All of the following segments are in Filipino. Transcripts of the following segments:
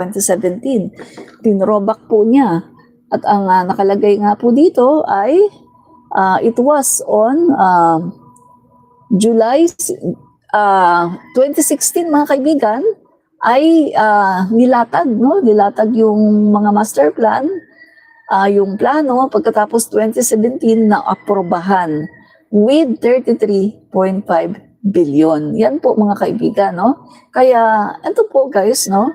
2017. Tinrobak po niya. At ang nakalagay nga po dito ay it was on July 2016, mga kaibigan, ay nilatag, no? Nilatag yung mga master plan, yung plano, pagkatapos 2017 na aprobahan with 33.5 billion. Yan po, mga kaibigan, no? Kaya ito po, guys, no?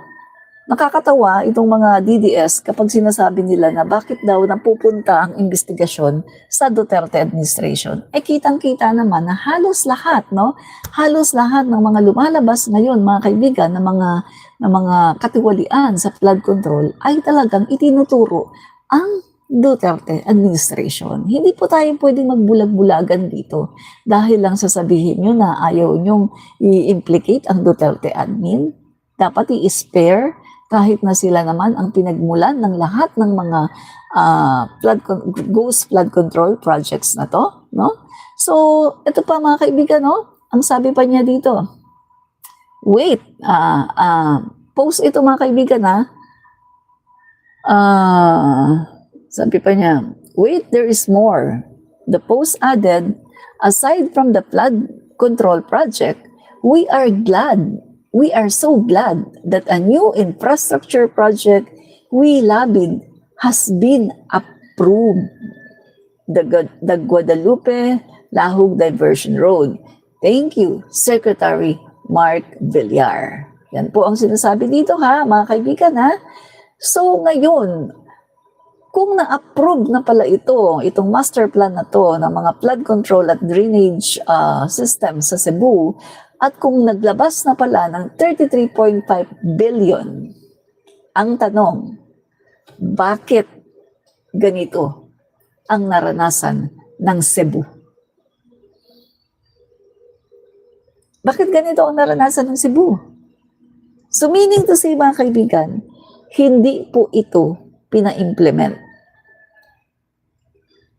Nakakatawa itong mga DDS kapag sinasabi nila na bakit daw napupunta ang investigasyon sa Duterte administration. Eh kitang-kita naman na halos lahat, no? Halos lahat ng mga lumalabas ngayon, mga kaibigan, ng mga katiwalian sa flood control ay talagang itinuturo ang Duterte administration. Hindi po tayo pwedeng magbulag-bulagan dito dahil lang sasabihin nyo na ayaw nyong i-implicate ang Duterte admin. Dapat i-spare kahit na sila naman ang pinagmulan ng lahat ng mga ghost flood control projects na to, no? So, ito pa, mga kaibigan, no? Ang sabi pa niya dito, wait, post ito, mga kaibigan, sabi pa niya, wait, there is more. The post added, aside from the flood control project, we are so glad that a new infrastructure project we lobbied has been approved. The Guadalupe Lahug Diversion Road. Thank you, Secretary Mark Villar. Yan po ang sinasabi dito, ha, mga kaibigan, ha. So ngayon, kung na-approve na pala itong master plan na to ng mga flood control at drainage system sa Cebu, at kung naglabas na pala ng 33.5 billion, ang tanong, bakit ganito ang naranasan ng Cebu? Bakit ganito ang naranasan ng Cebu? So meaning to say, mga kaibigan, hindi po ito pina-implement.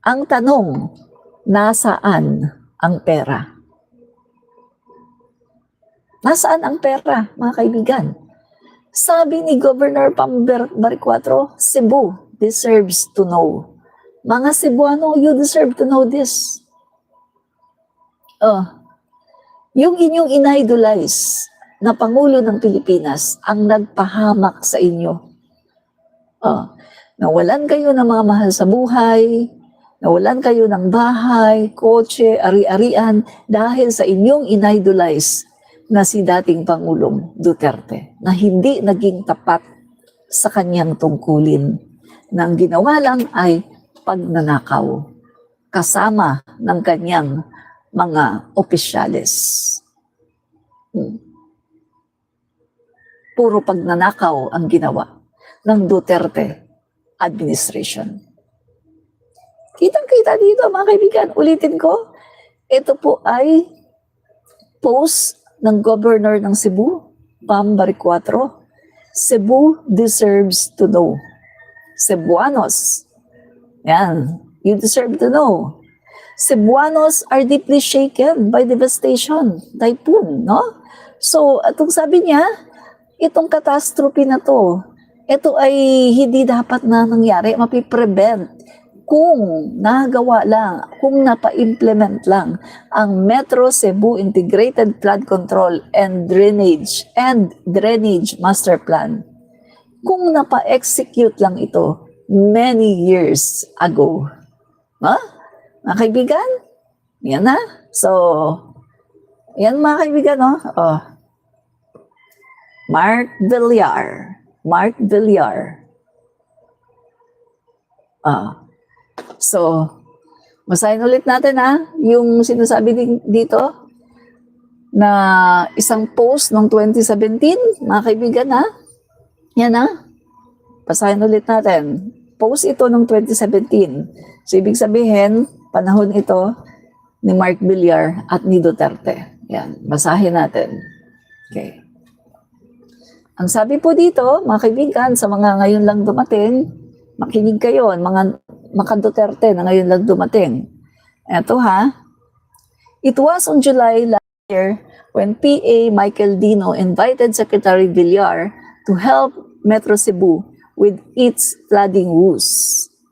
Ang tanong, nasaan ang pera? Nasaan ang pera, mga kaibigan? Sabi ni Governor Pam Baricuatro, Cebu deserves to know. Mga Cebuano, you deserve to know this. Yung inyong inidolize na Pangulo ng Pilipinas ang nagpahamak sa inyo. Nawalan kayo ng mga mahal sa buhay, nawalan kayo ng bahay, kotse, ari-arian dahil sa inyong inidolize na si dating Pangulong Duterte na hindi naging tapat sa kanyang tungkulin. Na ang ginawa lang ay pagnanakaw kasama ng kanyang mga opisyales. Puro pagnanakaw ang ginawa ng Duterte administration. Kitang-kita dito, mga kaibigan, ulitin ko, ito po ay post ng Governor ng Cebu, Pam Baricuatro. Cebu deserves to know. Cebuanos, yan, you deserve to know. Cebuanos are deeply shaken by devastation, typhoon, no? So, atong sabi niya, itong catastrophe na to, ito ay hindi dapat na nangyari, mapiprevent kung nagawa lang, kung napa-implement lang ang Metro Cebu Integrated Flood Control and Drainage Master Plan. Kung napa-execute lang ito many years ago. Mga kaibigan? Yan na. So, yan, mga kaibigan, no? Mark Villar. So, basahin ulit natin, yung sinasabi dito na isang post noong 2017, mga kaibigan, yan, basahin ulit natin. Post ito noong 2017. So, ibig sabihin, panahon ito ni Mark Villar at ni Duterte. Yan, basahin natin. Okay. Ang sabi po dito, mga kaibigan, sa mga ngayon lang dumating, makinig kayo, mga Duterte na ngayon lang dumating. Ito, It was on July last year when PA Michael Dino invited Secretary Villar to help Metro Cebu with its flooding woes.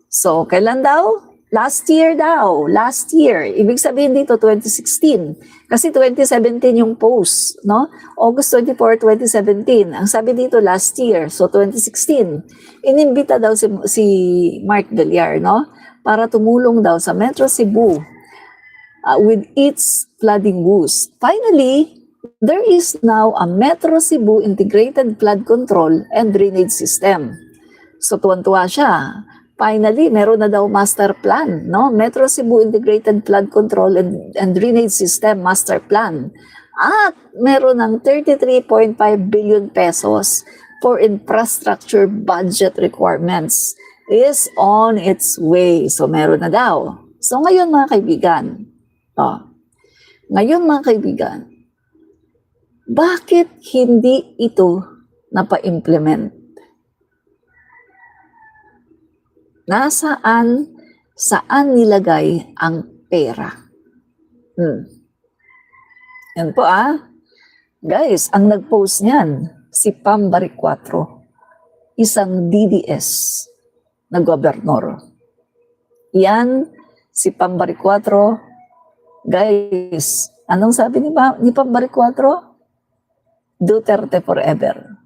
So, kailan daw? Last year daw. Last year. Ibig sabihin dito, 2016. Kasi 2017 yung post, no? August 24, 2017. Ang sabi dito, last year. So, 2016. Inimbita daw si Mark Villar, no? Para tumulong daw sa Metro Cebu with its flooding woes. Finally, there is now a Metro Cebu integrated flood control and drainage system. So, tuwan-tuwa siya. Finally, meron na daw master plan, no? Metro Cebu Integrated Flood Control and Drainage System Master Plan. At meron ng 33.5 billion pesos for infrastructure budget requirements is on its way. So, meron na daw. So, ngayon mga kaibigan, bakit hindi ito napa-implement? Saan nilagay ang pera? Yan po Guys, ang nag-post niyan, si Pam Baricuatro, isang DDS na gobernador. Yan, si Pam Baricuatro. Guys, anong sabi ni Pam Baricuatro? Duterte forever.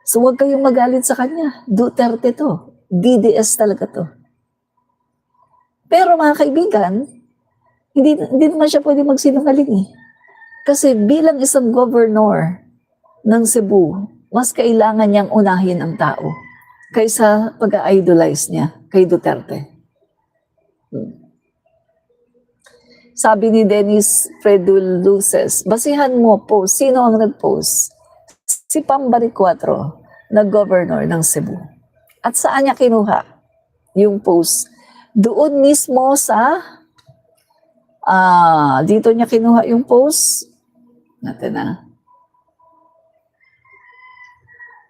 So huwag kayong magalit sa kanya. Duterte to. DDS talaga to. Pero mga kaibigan, hindi naman siya pwede magsinungaling Kasi bilang isang governor ng Cebu, mas kailangan niyang unahin ang tao kaysa pag-idolize niya kay Duterte. Sabi ni Dennis Fredul Luces, basihan mo po, sino ang nag-post? Si Pam Baricuatro, na governor ng Cebu. At saan niya kinuha yung post? Doon mismo sa, dito niya kinuha yung post. Natin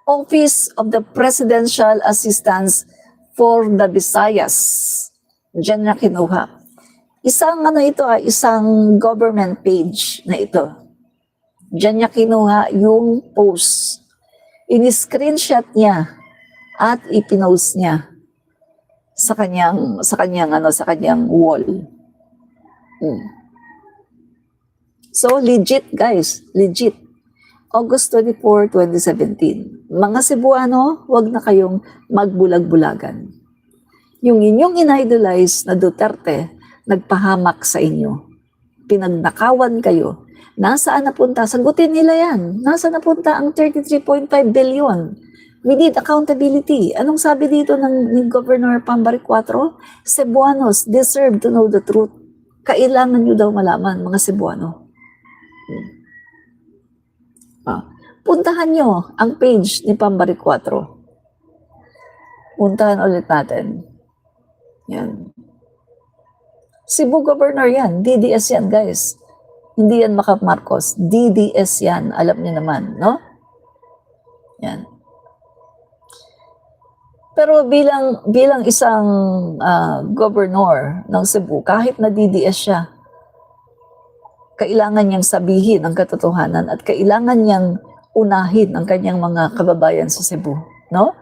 Office of the Presidential Assistance for the Visayas. Diyan niya kinuha. Isang isang government page na ito. Diyan niya kinuha yung post. In-screenshot niya at ipinost niya sa kanyang wall. So legit guys, legit. August 24, 2017. Mga Cebuano, wag na kayong magbulag-bulagan. Yung inyong in-idolize na Duterte, nagpahamak sa inyo. Pinagnakawan kayo. Nasaan napunta? Sagutin nila yan. Nasaan napunta ang 33.5 billion? We need accountability. Anong sabi dito ni Governor Pam Baricuatro? Cebuanos deserve to know the truth. Kailangan nyo daw malaman, mga Cebuano. Puntahan nyo ang page ni Pam Baricuatro. Puntahan ulit natin. Yan. Cebu Governor yan. DDS yan, guys. Hindi yan Maca Marcos. DDS yan. Alam niyo naman, no? Yan. Pero bilang isang governor ng Cebu, kahit na DDS siya, kailangan niyang sabihin ang katotohanan at kailangan niyang unahin ang kanyang mga kababayan sa Cebu, no?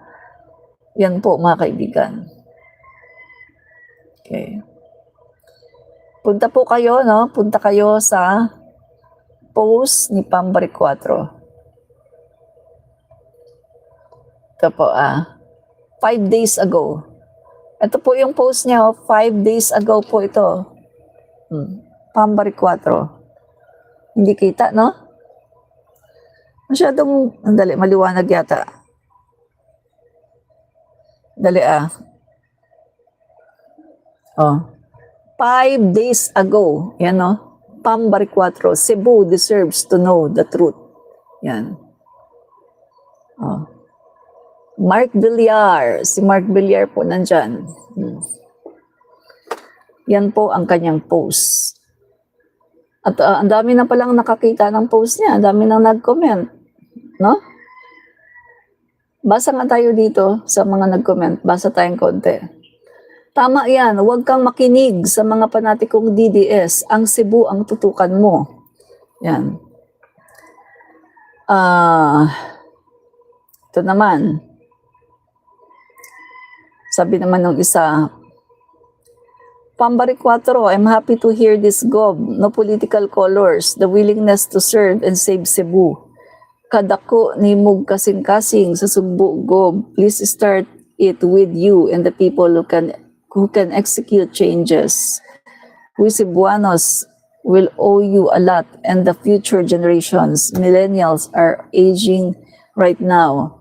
Yan po, mga kaibigan. Okay. Punta po kayo, no? Punta kayo sa post ni Pam Baricuatro. Ito po, 5 days ago. Ito po yung post niya, 5 days ago po ito. Pam Baricuatro. Hindi kita, no? Masyadong, andali, maliwanag yata. Dali, 5 days ago. Yan, no? Pam Baricuatro. Cebu deserves to know the truth. Yan. Mark Villar. Si Mark Villar po nandyan. Yan po ang kanyang post. At ang dami na palang nakakita ng post niya. Ang dami nang nag-comment. No? Basa nga tayo dito sa mga nag-comment. Basa tayong konti. Tama yan. Huwag kang makinig sa mga panatikong DDS. Ang Cebu ang tutukan mo. Yan. Ito naman. Sabi naman ng isa, Pambari 4, I'm happy to hear this gob. No political colors. The willingness to serve and save Cebu. Kadako ni mug kasing-kasing sa Sugbo gob. Please start it with you and the people who can execute changes. We Cebuanos will owe you a lot, and the future generations, millennials, are aging right now.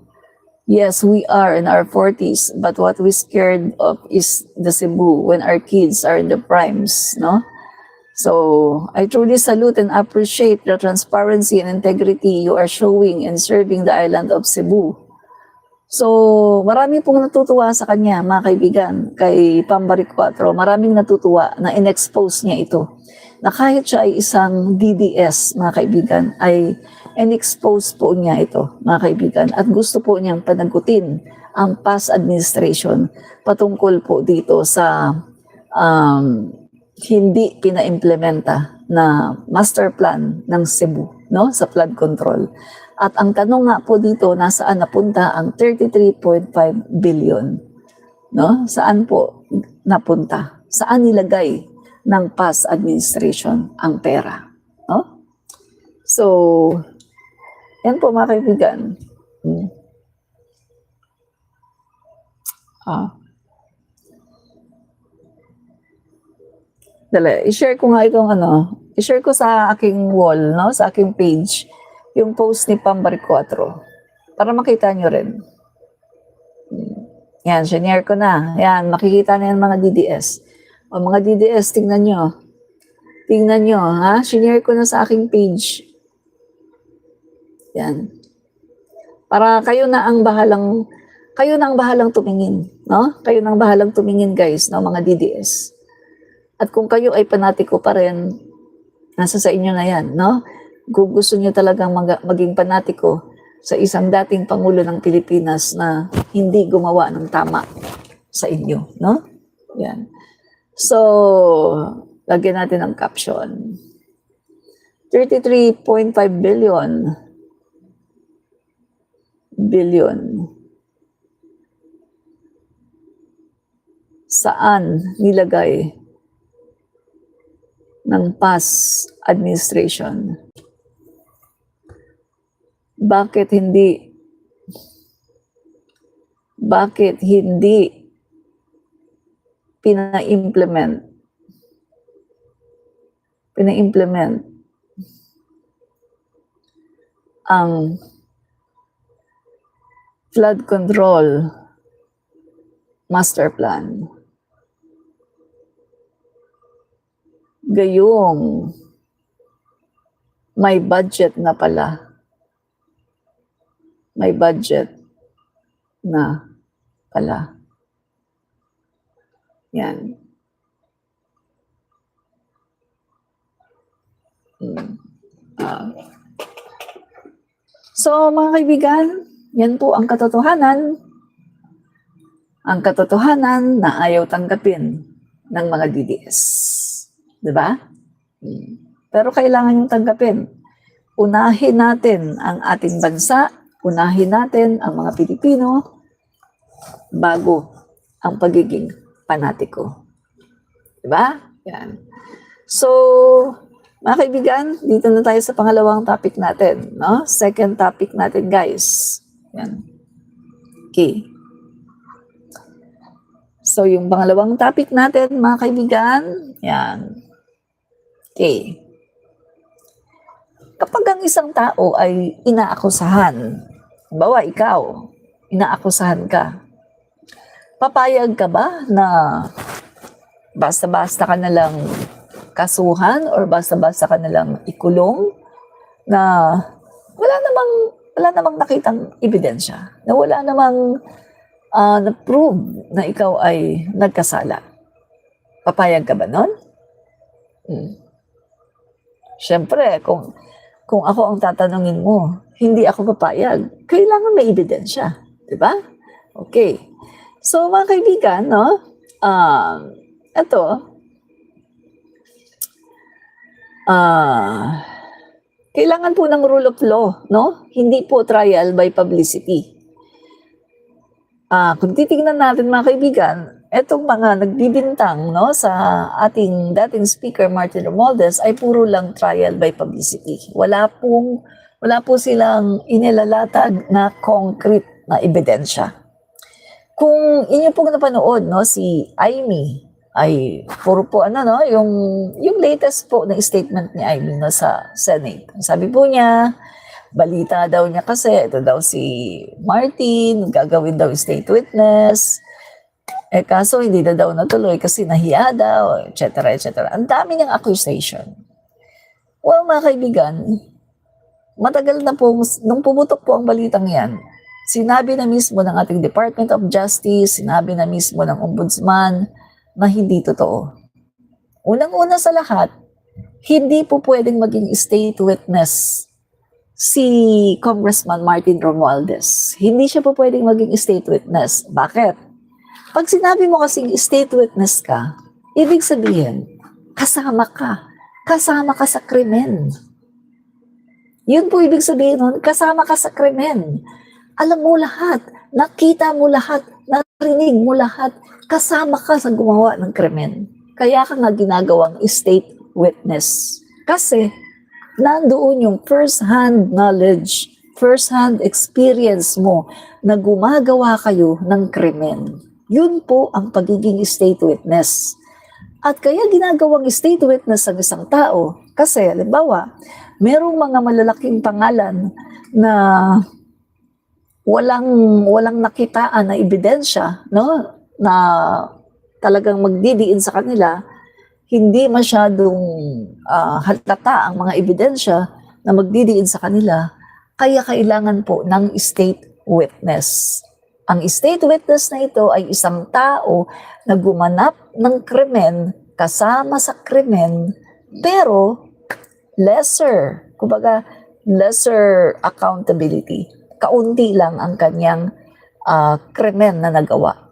Yes, we are in our 40s, but what we scared of is the Cebu when our kids are in the primes, no? So, I truly salute and appreciate the transparency and integrity you are showing in serving the island of Cebu. So, marami pong natutuwa sa kanya, mga kaibigan, kay Pambari 4. Maraming natutuwa na in-expose niya ito. Na kahit siya ay isang DDS, mga kaibigan, ay in-expose po niya ito, mga kaibigan. At gusto po niyang panagutin ang past administration patungkol po dito sa hindi pina-implementa na master plan ng Cebu, no, sa flood control. At ang tanong nga po dito, nasaan napunta ang 33.5 billion? No? Saan po napunta? Saan nilagay ng past administration ang pera? No? So, yan po mga kaibigan. Dali, i-share ko nga itong i-share ko sa aking wall, no? Sa aking page, yung post ni Pambari 4. Para makita nyo rin. Yan, share ko na. Yan, makikita na yan mga DDS. O mga DDS, tingnan nyo. Tingnan nyo, ha? Share ko na sa aking page. Yan. Para kayo na ang bahalang tumingin, no? Kayo na ang bahalang tumingin, guys, no, mga DDS. At kung kayo ay panatiko pa rin, nasa sa inyo na yan, no? Kung gusto niyo talagang maging panatiko sa isang dating Pangulo ng Pilipinas na hindi gumawa ng tama sa inyo, no? Yan. So, lagyan natin ang caption. 33.5 billion. Saan nilagay ng past administration? Bakit hindi pina-implement ang flood control master plan? Gayong may budget na pala. May budget na pala. Yan. So, mga kaibigan, yan po ang katotohanan. Ang katotohanan na ayaw tanggapin ng mga DDS. Diba? Pero kailangan yung tanggapin. Unahin natin ang ating bansa, unahin natin ang mga Pilipino bago ang pagiging panatiko. Diba? Yan. So, mga kaibigan, dito na tayo sa pangalawang topic natin. No? Second topic natin, guys. Yan. Okay. So, yung pangalawang topic natin, mga kaibigan, yan. Okay. Kapag ang isang tao ay inaakusahan, bawa ikaw, inaakusahan ka, papayag ka ba na basta-basta ka na lang kasuhan or basta-basta ka na lang ikulong na wala namang nakitang ebidensya, na wala namang na-prove na ikaw ay nagkasala? Papayag ka ba nun? Siyempre, kung ako ang tatanungin mo, hindi ako papayag. Kailangan may ebidensya. Diba? Okay. So, mga kaibigan, no? Ito, kailangan po ng rule of law, no? Hindi po trial by publicity. kung titingnan natin mga kaibigan, etong mga nagbibintang no, sa ating dating Speaker Martin Romualdez ay puro lang trial by publicity. Wala po silang inilalatag na concrete na ebidensya. Kung inyo pong napanood no, si Amy, ay puro po yung latest po na statement ni Amy no, sa Senate. Sabi po niya, balita daw niya kasi, ito daw si Martin, gagawin daw state witness. Kaso hindi na daw natuloy kasi nahiya daw, etc. etc. Ang dami niyang accusation. Well, mga kaibigan, matagal na po, nung pumutok po ang balitang yan, sinabi na mismo ng ating Department of Justice, sinabi na mismo ng Ombudsman na hindi totoo. Unang-una sa lahat, hindi po pwedeng maging state witness si Congressman Martin Romualdez. Hindi siya po pwedeng maging state witness. Bakit? Pag sinabi mo kasing state witness ka, ibig sabihin, kasama ka. Kasama ka sa krimen. Yun po ibig sabihin nun, kasama ka sa krimen. Alam mo lahat, nakita mo lahat, narinig mo lahat, kasama ka sa gumawa ng krimen. Kaya ka nga ginagawang state witness. Kasi, nandoon yung first-hand knowledge, first-hand experience mo na gumagawa kayo ng krimen. Yun po ang pagiging state witness. At kaya ginagawang state witness ang isang tao kasi, halimbawa, merong mga malalaking pangalan na walang nakitaan na ebidensya, no, na talagang magdidiin sa kanila, hindi masyadong halata ang mga ebidensya na magdidiin sa kanila, kaya kailangan po ng state witness. Ang state witness na ito ay isang tao na gumanap ng krimen, kasama sa krimen, pero lesser accountability. Kaunti lang ang kanyang krimen na nagawa.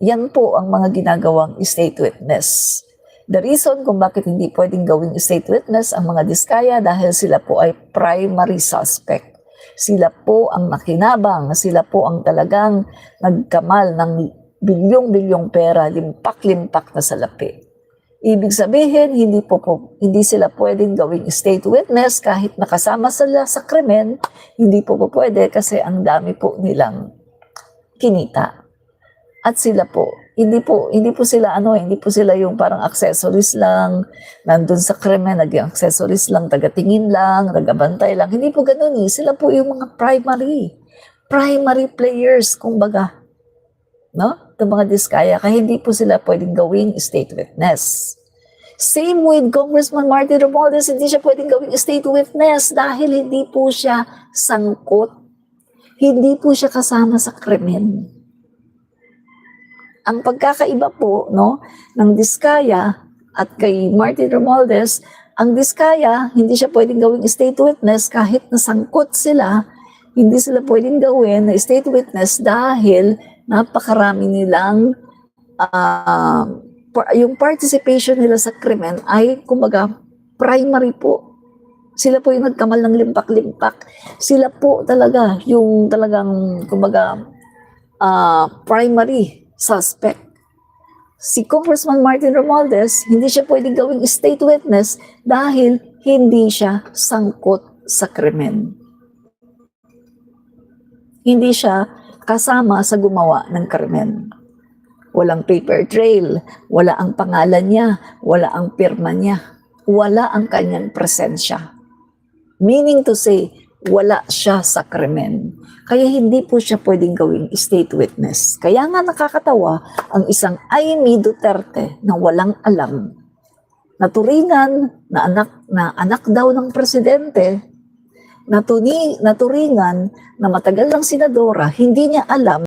Yan po ang mga ginagawang state witness. The reason kung bakit hindi pwedeng gawing state witness ang mga diskaya dahil sila po ay primary suspect. Sila po ang nakinabang, sila po ang talagang nagkamal ng bilyong-bilyong pera, limpak-limpak na salapi. Ibig sabihin, hindi sila pwedeng gawing state witness kahit nakasama sila sa krimen, hindi po pwede kasi ang dami po nilang kinita. At sila po, hindi po sila yung parang accessories lang, nandun sa krimen, naging accessories lang, tagatingin lang, tagabantay lang. Hindi po ganun eh. Sila po yung mga primary players, kumbaga. No? Itong mga diskaya, kaya hindi po sila pwedeng gawing state witness. Same with Congressman Martin Romualdez, hindi siya pwedeng gawing state witness dahil hindi po siya sangkot. Hindi po siya kasama sa krimen. Ang pagkakaiba po no, ng diskaya at kay Martin Romualdez, ang diskaya, hindi siya pwedeng gawing state witness kahit nasangkot sila, hindi sila pwedeng gawin na state witness dahil napakarami nilang yung participation nila sa krimen ay kumbaga primary po. Sila po yung nagkamal ng limpak-limpak. Sila po talaga yung talagang kumbaga primary suspect. Si Congressman Martin Romualdez, hindi siya pwedeng gawing state witness dahil hindi siya sangkot sa krimen. Hindi siya kasama sa gumawa ng krimen. Walang paper trail, wala ang pangalan niya, wala ang pirma niya, wala ang kanyang presensya. Meaning to say, wala siya sa krimen. Kaya hindi po siya pwedeng gawing state witness. Kaya nga nakakatawa ang isang Amy Duterte na walang alam, naturingan na anak daw ng presidente, naturingan na matagal ng senadora, hindi niya alam